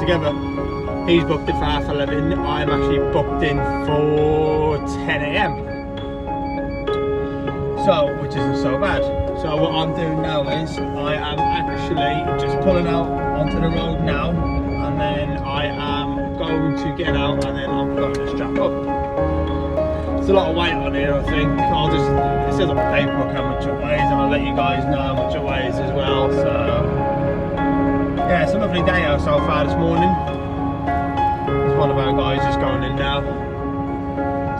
together. He's booked it for 11:30. I'm actually booked in for 10 AM. So, which isn't so bad. So what I'm doing now is I am actually just pulling out onto the road now, and then I am going to get out, and then I'm going to strap up. There's a lot of weight on here, I think. It says on the paperwork how much it weighs, and I'll let you guys know how much it weighs as well. So yeah, it's a lovely day out so far this morning. There's one of our guys just going in now,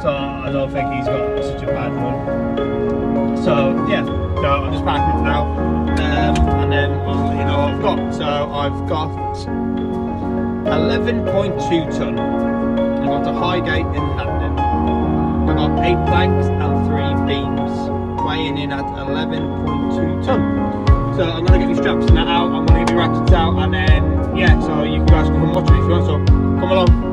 so I don't think he's got such a bad run. So yeah, so I'm just packing it now, and then I'll let you know what I've got. So I've got 11.2 ton. I've got a Highgate in London. I've got 8 planks and 3 beams, weighing in at 11.2 ton. So I'm going to get these straps and that out, I'm going to get the ratchets out, and then yeah, so you guys can come and watch me if you want, so come along.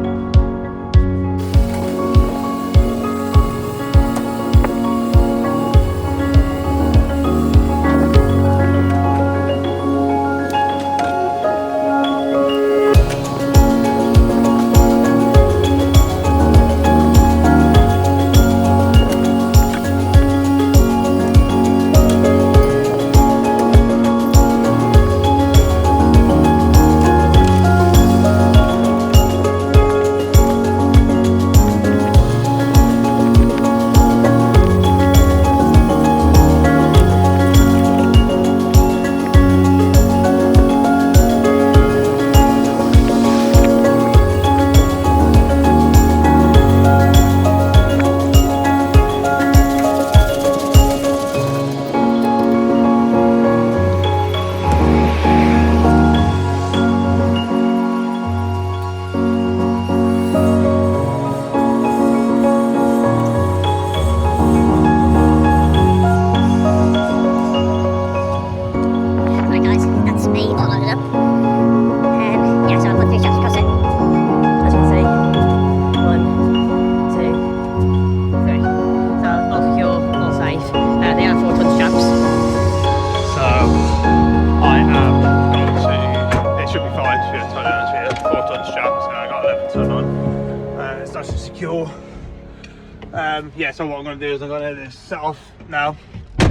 Yeah, so what I'm going to do is I'm going to set off now,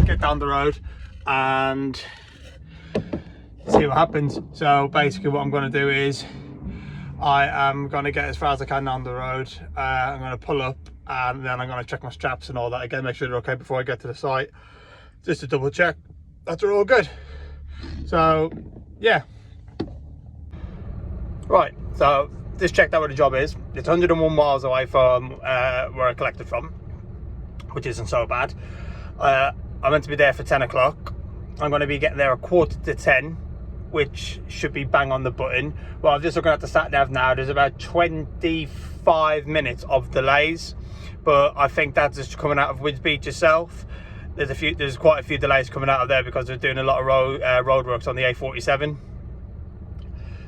get down the road and see what happens. So basically what I'm going to do is I am going to get as far as I can down the road. I'm going to pull up, and then I'm going to check my straps and all that again, make sure they're okay before I get to the site, just to double check that they're all good. So yeah, right, so just checked out where the job is. It's 101 miles away from where I collected from, which isn't so bad. I'm meant to be there for 10 o'clock. I'm going to be getting there a 9:45, which should be bang on the button. Well, I'm just looking at the sat nav now. There's about 25 minutes of delays, but I think that's just coming out of Wids Beach itself. There's quite a few delays coming out of there because they're doing a lot of road works on the A47.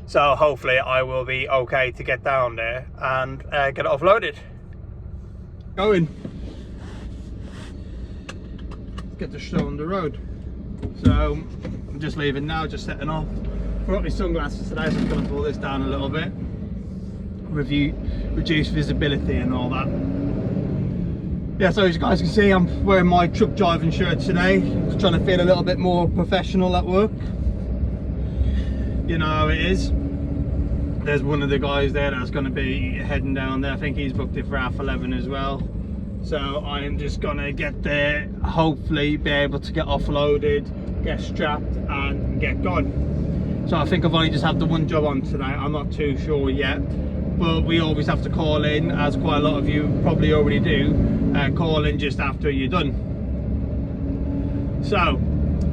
So hopefully I will be okay to get down there and get it offloaded. Going. Get the show on the road. So I'm just leaving now, just setting off. I've got my sunglasses today, so I'm going to pull this down a little bit. Reduce visibility and all that. Yeah, so as you guys can see, I'm wearing my truck driving shirt today. Just trying to feel a little bit more professional at work. You know how it is. There's one of the guys there that's going to be heading down there. I think he's booked it for 11:30 as well. So I am just going to get there, hopefully be able to get offloaded, get strapped and get gone. So I think I've only just had the one job on today. I'm not too sure yet, but we always have to call in, as quite a lot of you probably already do, call in just after you're done. So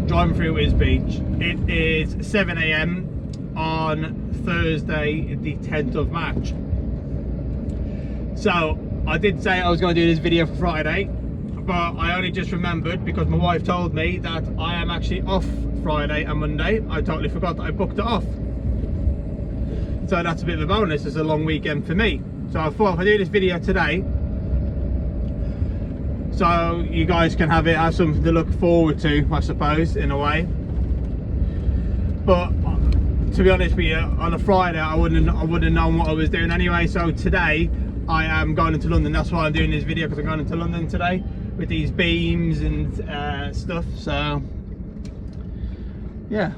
driving through Wids Beach. It is 7 AM on Thursday the 10th of March. So I did say I was going to do this video for Friday, but I only just remembered because my wife told me that I am actually off Friday and Monday. I totally forgot that I booked it off. So that's a bit of a bonus. It's a long weekend for me. So I thought if I do this video today, so you guys can have something to look forward to, I suppose, in a way. But to be honest with you, on a Friday I wouldn't have known what I was doing anyway. So today I am going into London. That's why I'm doing this video, because I'm going into London today with these beams and stuff. So yeah,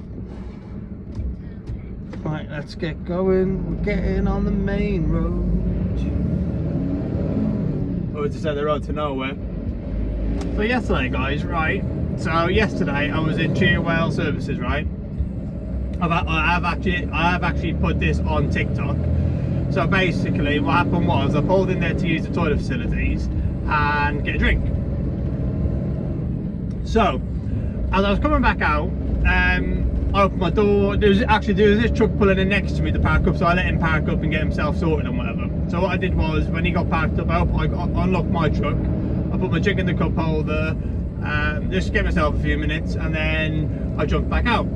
right, let's get going. We're getting on the main road. Or to say the road to nowhere. So yesterday, guys, right? So yesterday I was in Cheer Whale Services, right? I have actually put this on TikTok. So basically, what happened was I pulled in there to use the toilet facilities and get a drink. So as I was coming back out, I opened my door. There was this truck pulling in next to me to park up, so I let him park up and get himself sorted and whatever. So what I did was, when he got parked up, I unlocked my truck. I put my drink in the cup holder, just gave myself a few minutes, and then I jumped back out.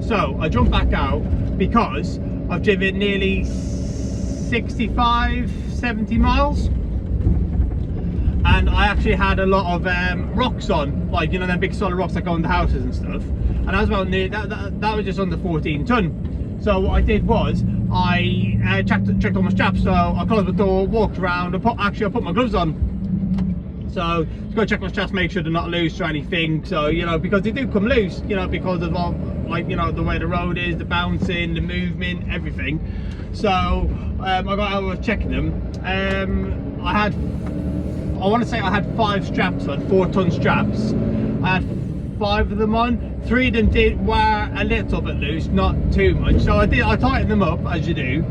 So I jumped back out because I've driven nearly 65, 70 miles, and I actually had a lot of rocks on, like, you know, them big solid rocks that go into houses and stuff, and I was about near that was just under 14 ton. So what I did was I checked all my straps. So I closed the door, walked around, I put my gloves on. So just go check my straps, make sure they're not loose or anything. So, you know, because they do come loose, you know, because of all, like, you know, the way the road is, the bouncing, the movement, everything. So I got out, I was checking them. I want to say I had 5 straps on, 4-ton straps. I had 5 of them on. 3 of them were a little bit loose, not too much. So I tightened them up, as you do.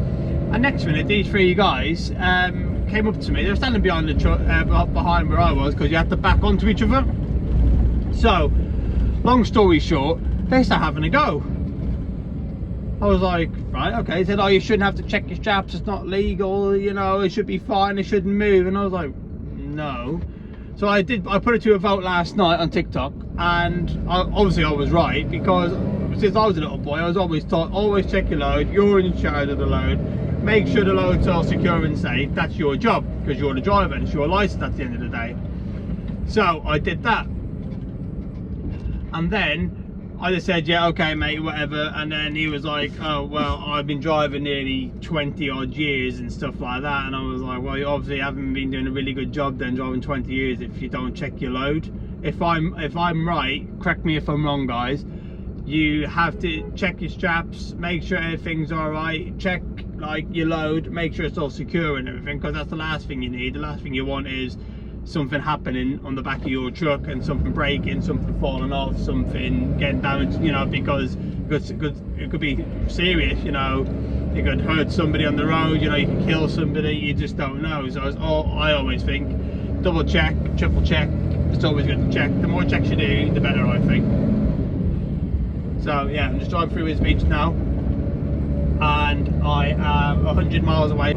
And next minute, these 3 guys came up to me. They were standing behind the truck, behind where I was, because you had to back onto each other. So, long story short, they started having a go. I was like, right, okay. They said, oh, you shouldn't have to check your straps, it's not legal, you know, it should be fine, it shouldn't move. And I was like, no. So I put it to a vote last night on TikTok, and obviously I was right, because since I was a little boy, I was always taught, always check your load, you're in charge of the load, make sure the load's all secure and safe. That's your job, because you're the driver and it's your license at the end of the day. So I did that, and then I just said, yeah, okay mate, whatever. And then he was like, oh well, I've been driving nearly 20 odd years and stuff like that. And I was like, well, you obviously haven't been doing a really good job then, driving 20 years if you don't check your load. If I'm right, correct me if I'm wrong, guys, you have to check your straps, make sure everything's all right, check like your load, make sure it's all secure and everything, because that's the last thing you need. The last thing you want is something happening on the back of your truck and something breaking, something falling off, something getting damaged, you know, because it could be serious, you know. You could hurt somebody on the road, you know, you could kill somebody, you just don't know. So I always think, double check, triple check. It's always good to check. The more checks you do, the better, I think. So yeah, I'm just driving through his beach now, and I am 100 miles away.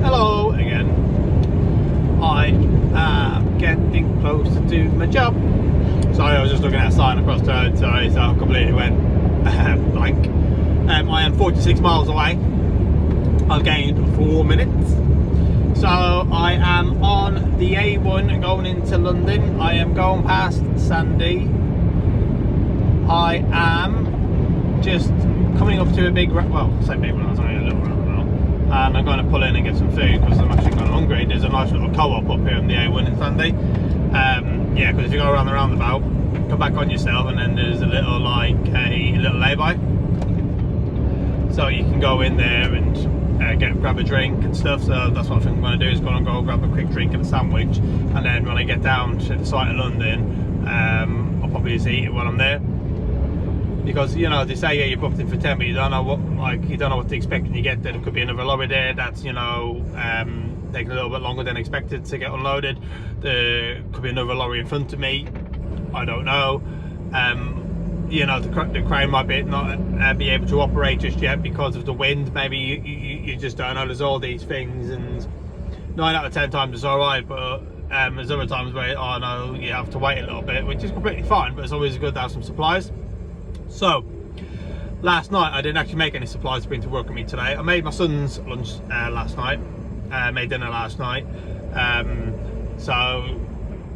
Hello again. I am getting closer to my job. Sorry, I was just looking at a sign across the road, sorry, so I completely went blank. I am 46 miles away. I've gained 4 minutes. So I am on the A1 going into London. I am going past Sandy. I am just coming up to a big, well, say big one, I was only a little roundabout. And I'm going to pull in and get some food because I'm actually kind of hungry. There's a nice little co-op up here on the A1 in Sandy. Yeah, because if you go around the roundabout, come back on yourself, and then there's a little lay-by. So you can go in there and grab a drink and stuff. So that's what I think I'm going to do, is go grab a quick drink and a sandwich, and then when I get down to the site of London, I'll probably just eat it while I'm there. Because, you know, they say, yeah, you're booked in for 10, but you don't know what to expect when you get there. There could be another lorry there that's, you know, taking a little bit longer than expected to get unloaded. There could be another lorry in front of me, I don't know. You know, the crane might not be able to operate just yet because of the wind. Maybe you just don't know. There's all these things, and 9 out of 10 times it's all right, but there's other times where, oh no, you have to wait a little bit, which is completely fine, but it's always good to have some supplies. So last night I didn't actually make any supplies to bring to work with me today. I made my son's lunch last night, made dinner last night. So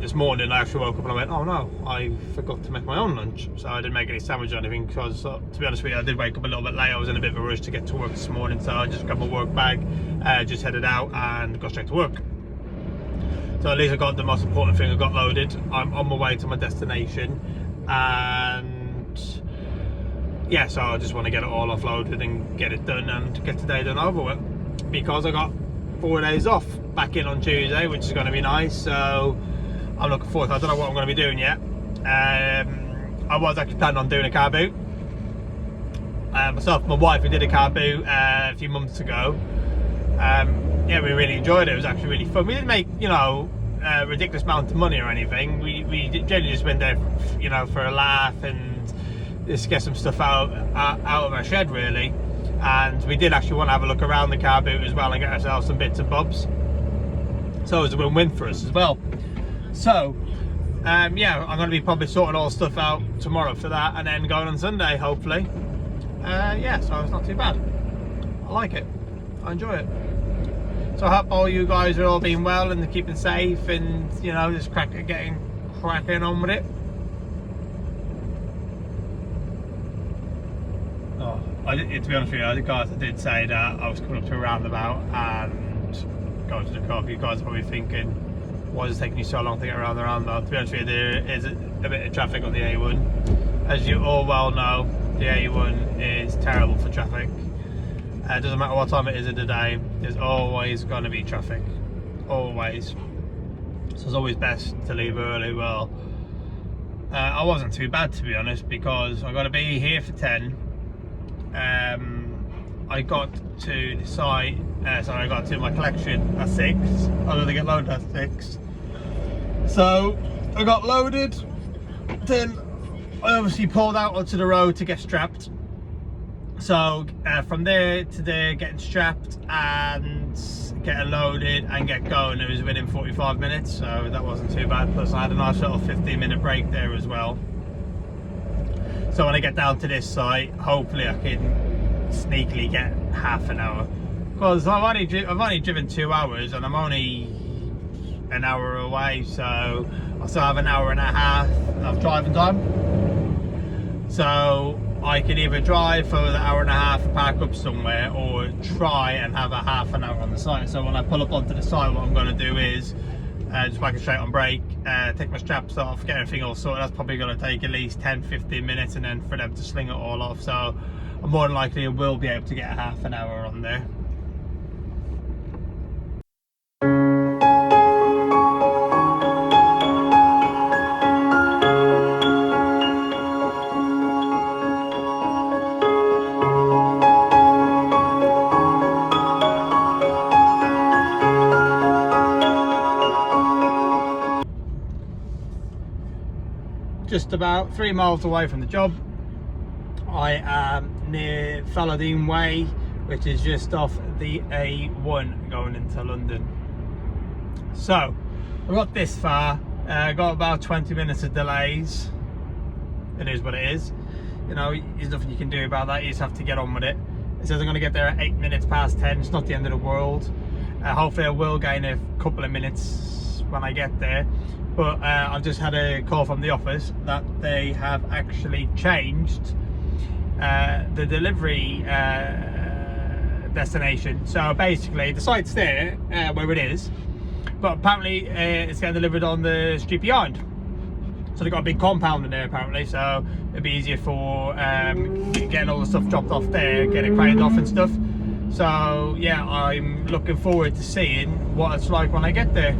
this morning I actually woke up and I went, oh no, I forgot to make my own lunch. So I didn't make any sandwich or anything because, to be honest with you, I did wake up a little bit late. I was in a bit of a rush to get to work this morning, so I just grabbed my work bag, just headed out and got straight to work. So at least I got the most important thing, I got loaded. I'm on my way to my destination, and yeah, so I just want to get it all offloaded and get it done and get today done over with, because I got 4 days off back in on Tuesday, which is going to be nice. So I'm looking forward to it. I don't know what I'm going to be doing yet. I was actually planning on doing a car boot. Myself and my wife, we did a car boot a few months ago. Yeah, we really enjoyed it. It was actually really fun. We didn't make, you know, a ridiculous amount of money or anything. We generally just went there, you know, for a laugh and just get some stuff out of our shed, really. And we did actually want to have a look around the car boot as well and get ourselves some bits and bobs. So it was a win-win for us as well. So yeah, I'm going to be probably sorting all the stuff out tomorrow for that, and then going on Sunday hopefully. Yeah, so it's not too bad. I like it. I enjoy it. So I hope all you guys are all being well and keeping safe, and you know, just getting cracking on with it. To be honest with you, guys, I did say that I was coming up to a roundabout and going to the car. You guys are probably thinking, why is it taking you so long to get around the roundabout? To be honest with you, there is a bit of traffic on the A1. As you all well know, the A1 is terrible for traffic. It doesn't matter what time it is of the day, there's always going to be traffic. Always. So it's always best to leave early. Well, I wasn't too bad, to be honest, because I got to be here for 10. I got to the site, I got to my collection at 6. I was going to get loaded at 6. So I got loaded, then I obviously pulled out onto the road to get strapped. So from there to there, getting strapped and getting loaded and get going, it was within 45 minutes, so that wasn't too bad. Plus I had a nice little 15-minute break there as well. So when I get down to this site, hopefully I can sneakily get half an hour, because I've only driven 2 hours and I'm only an hour away, so I still have an hour and a half of driving time. So I can either drive for the hour and a half, park up somewhere, or try and have a half an hour on the site. So when I pull up onto the site, what I'm going to do is just whack it straight on brake, take my straps off, get everything all sorted. That's probably going to take at least 10-15 minutes, and then for them to sling it all off. So I'm more than likely will be able to get a half an hour on there. Just about 3 miles away from the job. I am near Falladine Way, which is just off the A1 going into London. So I got this far, got about 20 minutes of delays. It is what it is, you know, there's nothing you can do about that. You just have to get on with it. It says I'm going to get there at 8 minutes past 10. It's not the end of the world. Hopefully I will gain a couple of minutes when I get there. But I've just had a call from the office that they have actually changed the delivery destination. So basically the site's there where it is, but apparently it's getting delivered on the street behind. So they've got a big compound in there apparently, so it'll be easier for getting all the stuff dropped off there, getting it craned off and stuff. So yeah, I'm looking forward to seeing what it's like when I get there.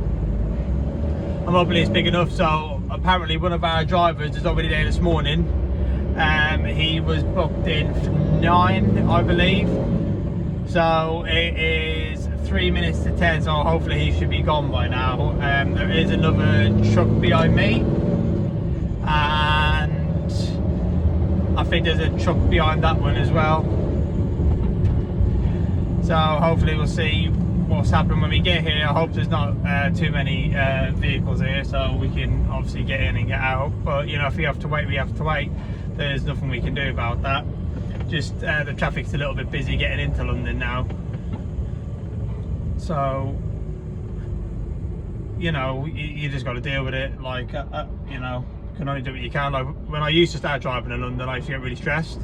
I'm hoping it's big enough. So apparently one of our drivers is already there this morning. He was booked in for 9, I believe. So it is 3 minutes to 10, so hopefully he should be gone by now. There is another truck behind me, and I think there's a truck behind that one as well. So hopefully we'll see what's happening when we get here. I hope there's not too many vehicles here, so we can obviously get in and get out. But you know, if we have to wait, we have to wait. There's nothing we can do about that. Just the traffic's a little bit busy getting into London now. So you know, you just got to deal with it. Like, you know, can only do what you can. Like when I used to start driving in London, I used to get really stressed.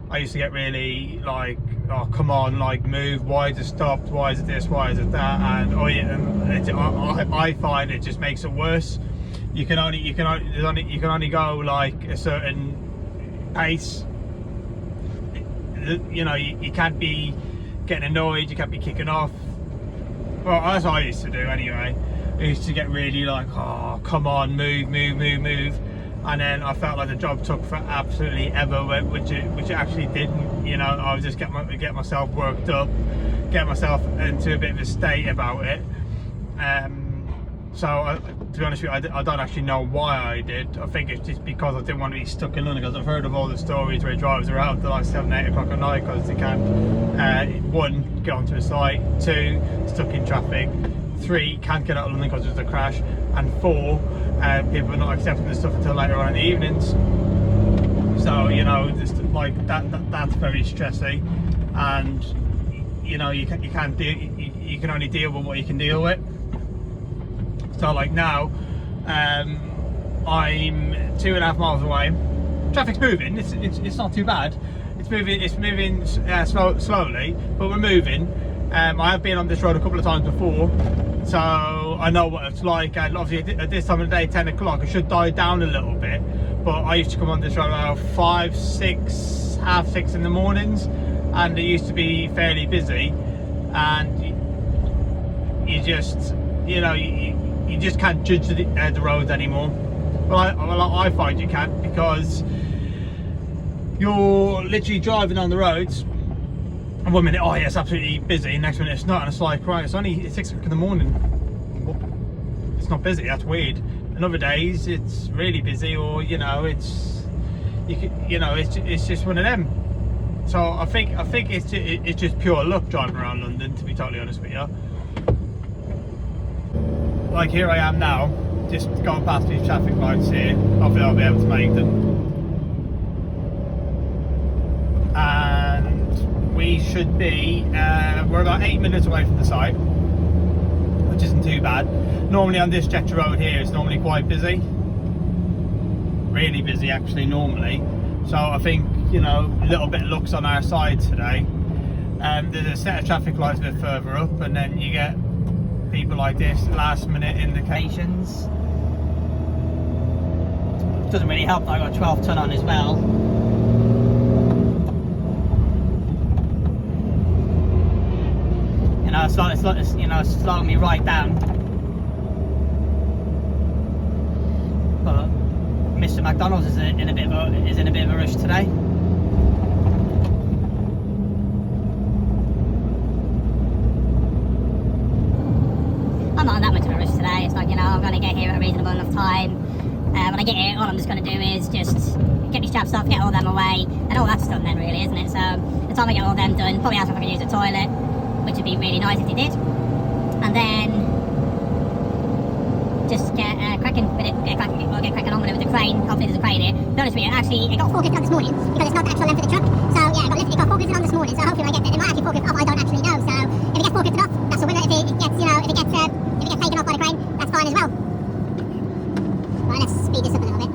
I used to get really like, oh come on, like move. Why is it stopped? Why is it this? Why is it that? And oh yeah, I find it just makes it worse. You can only go like a certain pace. You know, you can't be getting annoyed. You can't be kicking off. Well, that's what I used to do anyway. I used to get really like, oh come on, move, and then I felt like the job took for absolutely ever, which it actually didn't. You know, I was just get myself worked up, get myself into a bit of a state about it. So to be honest with you, I don't actually know why I did. I think it's just because I didn't want to be stuck in London, because I've heard of all the stories where drivers are out till like 7, 8 o'clock at night because they can't, 1, get onto a site, 2, stuck in traffic, 3, can't get out of London because there's a crash, and 4, people are not accepting the stuff until later on in the evenings. So, you know, just like that's very stressy, and you know, you can only deal with what you can deal with. So like now, I'm 2.5 miles away. Traffic's moving. It's not too bad. It's moving slowly, but we're moving. I have been on this road a couple of times before, so I know what it's like. And obviously at this time of the day, 10 o'clock, it should die down a little bit. But I used to come on this road around 5, 6, half 6 in the mornings, and it used to be fairly busy. And you just, you know, you just can't judge the roads anymore. Well, I find you can't, because you're literally driving on the roads, and 1 minute, oh yeah, it's absolutely busy, next minute it's not, and it's like, right, it's 6 o'clock in the morning. It's not busy, that's weird. And other days it's really busy, or you know, it's just one of them. So I think it's just pure luck driving around London, to be totally honest with you. Like here I am now, just going past these traffic lights here. Hopefully I'll be able to make them. And we should be, we're about 8 minutes away from the site, which isn't too bad. Normally on this stretch of road here, it's normally quite busy. Really busy actually, normally. So I think, you know, a little bit of luck's on our side today. There's a set of traffic lights a bit further up, and then you get people like this, last minute indications. Doesn't really help that I got 12 ton on as well. You know, it's slowing me right down. But Mr. McDonald's is in a bit of a rush today. I'm not in that much of a rush today. It's like, you know, I'm going to get here at a reasonable enough time. When I get here, all I'm just going to do is just get my straps off, get all them away, and all that's done then, really, isn't it? So the time I get all them done, probably ask if I can use the toilet, which would be really nice if they did, and then just get cracking with it. Get cracking on with it with the crane. Hopefully there's a crane here. To be honest with you, actually, it got forklifted on this morning because it's not the actual length of the truck. So yeah, it got forklifted on this morning. So hopefully when I get there, it might actually forklift off. I don't actually know. So if it gets forklifted off, that's a winner. If it gets, you know, if it gets taken off by the crane, that's fine as well. Right, let's speed this up a little bit.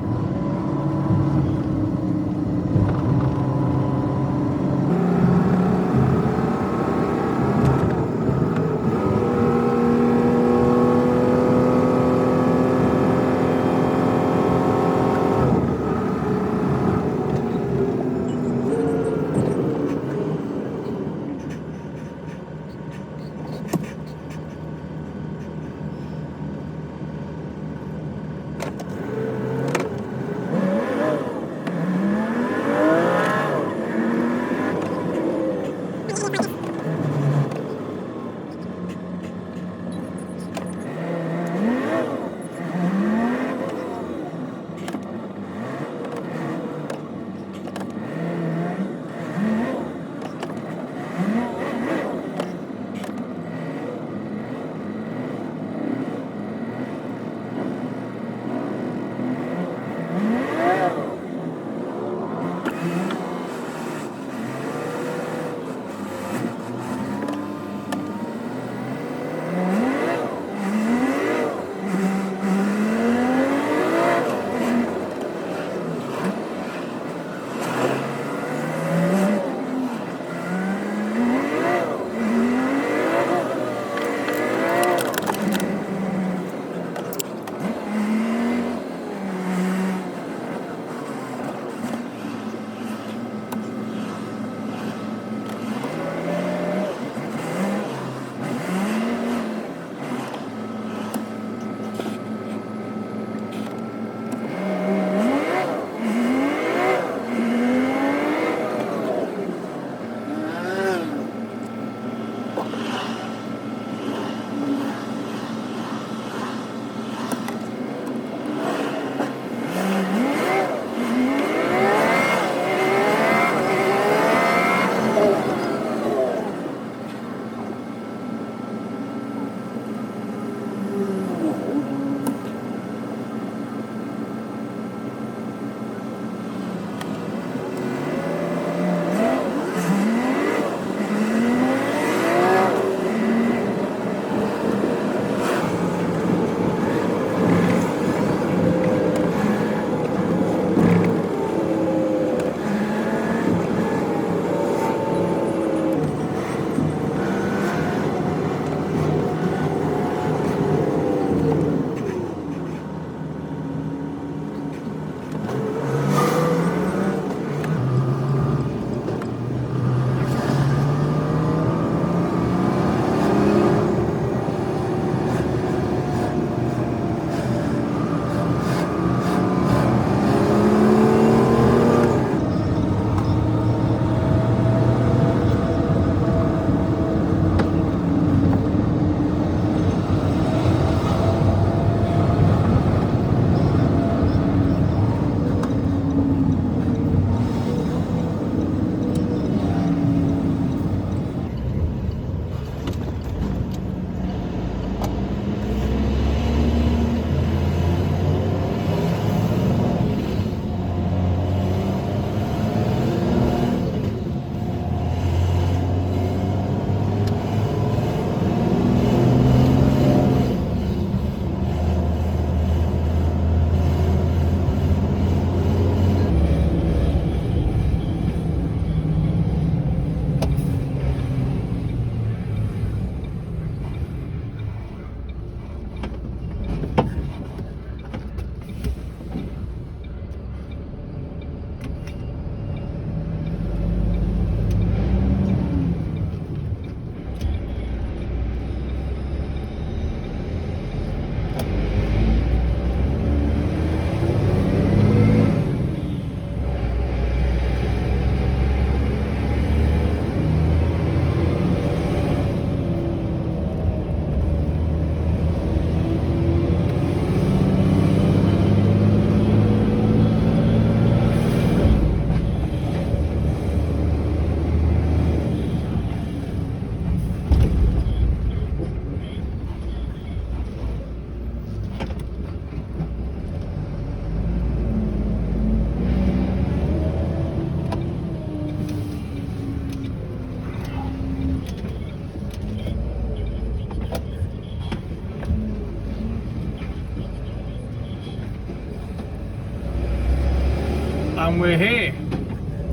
And we're here.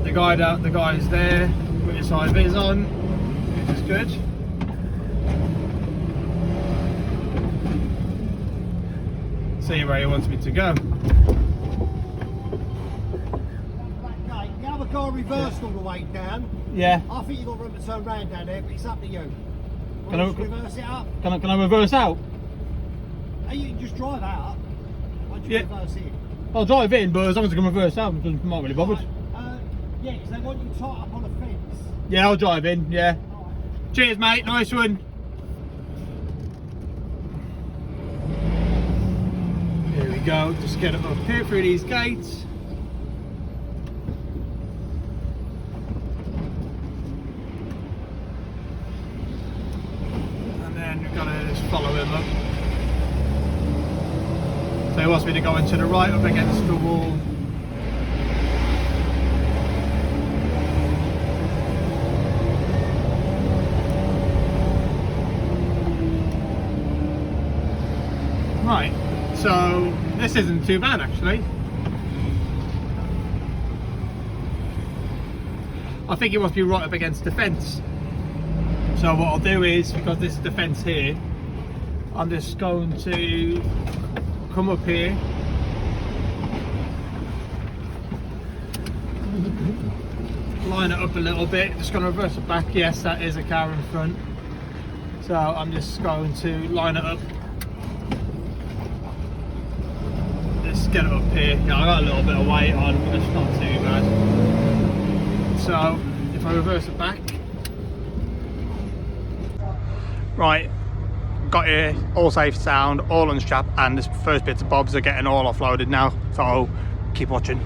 The guy's there with his high vis on, which is good. See where he wants me to go. Okay, the other car reversed all the way down. Yeah. I think you've got room to turn round down there, but it's up to you. Can I reverse it up? Can I reverse out? Hey, you can just drive out. Once you reverse in. I'll drive in, but as long as I can reverse out, I'm not really bothered. Yeah, because they want you tight up on a fence. Yeah, I'll drive in, yeah. Right. Cheers, mate, nice one. Here we go, just get it up here through these gates. And then we've got to just follow him up. So he wants me to go into the right up against the wall. Right, so this isn't too bad actually. I think it must be right up against the fence. So what I'll do is, because this is the fence here, I'm just going to come up here. Line it up a little bit, just going to reverse it back. Yes, that is a car in front. So I'm just going to line it up. Just get it up here. Yeah, I got a little bit of weight on, but it's not too bad. So if I reverse it back. Right, got here, all safe sound, all unstrapped, and the first bits of bobs are getting all offloaded now. So keep watching.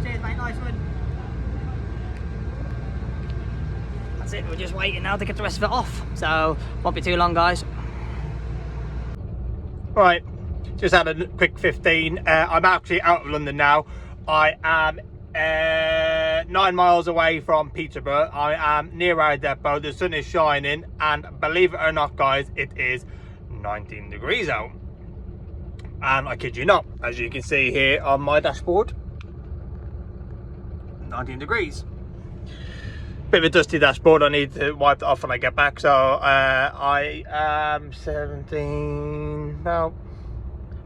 Cheers, mate. Nice one. That's it. We're just waiting now to get the rest of it off. So won't be too long, guys. Right, just had a quick 15. I'm actually out of London now. I am 9 miles away from Peterborough. I am near our depot. The sun is shining, and believe it or not, guys, it is 19 degrees out. And I kid you not, as you can see here on my dashboard, 19 degrees. Bit of a dusty dashboard. I need to wipe it off when I get back. So I am 17, about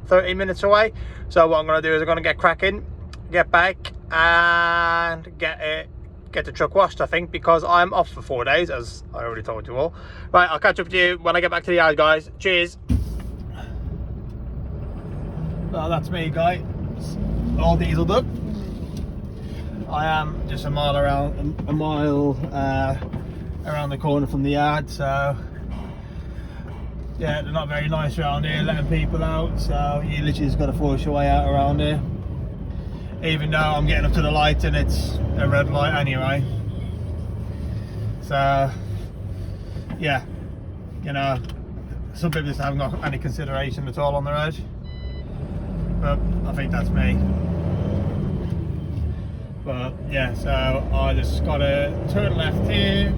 30 minutes away. So what I'm going to do is I'm going to get cracking, get back and get the truck washed, I think, because I'm off for 4 days, as I already told you all. Right, I'll catch up with you when I get back to the yard, guys. Cheers. Well, that's me, guys. All dieseled up. I am just a mile around the corner from the yard, so yeah, they're not very nice around here, letting people out, so you literally just got to force your way out around here, even though I'm getting up to the light and it's a red light anyway. So yeah, you know, some people just haven't got any consideration at all on the road, but I think that's me. But yeah, so I just got to turn left here.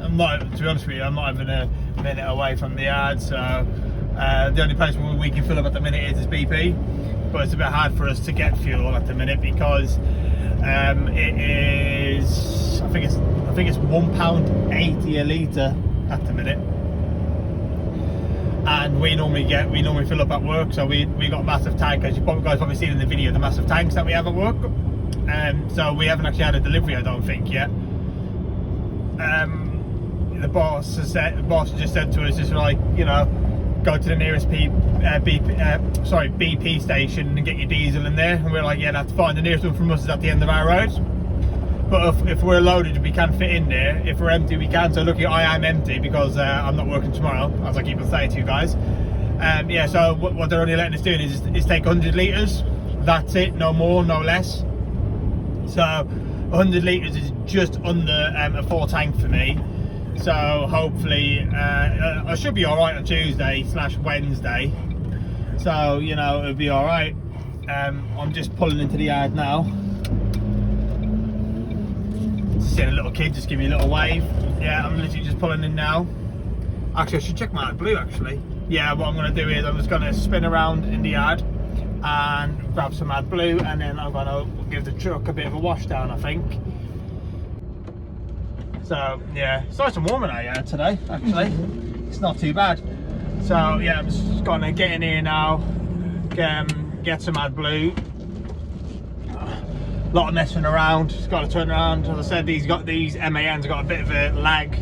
I'm not, to be honest with you, I'm not even a minute away from the yard, so the only place where we can fill up at the minute is BP, but it's a bit hard for us to get fuel at the minute because it is, I think it's £1.80 a litre at the minute, and we normally fill up at work, so we got a massive tank, as you guys probably seen in the video, the massive tanks that we have at work. So we haven't actually had a delivery, I don't think, yet. The boss just said to us, just like, you know, go to the nearest BP station and get your diesel in there. And we're like, yeah, that's fine. The nearest one from us is at the end of our road. But if we're loaded, we can fit in there. If we're empty, we can. So luckily, I am empty because I'm not working tomorrow, as I keep on saying to you guys. Yeah, so what they're only letting us do is take 100 litres. That's it, no more, no less. So 100 litres is just under a full tank for me. So hopefully I should be all right on Tuesday/Wednesday. So, you know, it'll be all right. I'm just pulling into the yard now. Seeing a little kid just give me a little wave. Yeah, I'm literally just pulling in now. Actually, I should check my blue actually. Yeah, what I'm going to do is I'm just going to spin around in the yard and grab some AdBlue, and then I'm going to give the truck a bit of a wash down, I think. So yeah, it's nice and warm in our yard today, actually. It's not too bad. So yeah, I'm just going to get in here now, get some AdBlue. A lot of messing around, just got to turn around. As I said, these MANs got a bit of a lag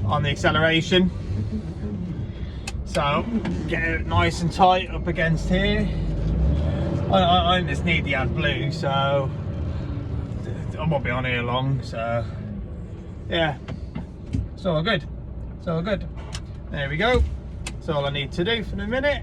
on the acceleration. So get it nice and tight up against here. I just need the AdBlue, so I won't be on here long. So yeah, it's all good. It's all good. There we go. That's all I need to do for the minute.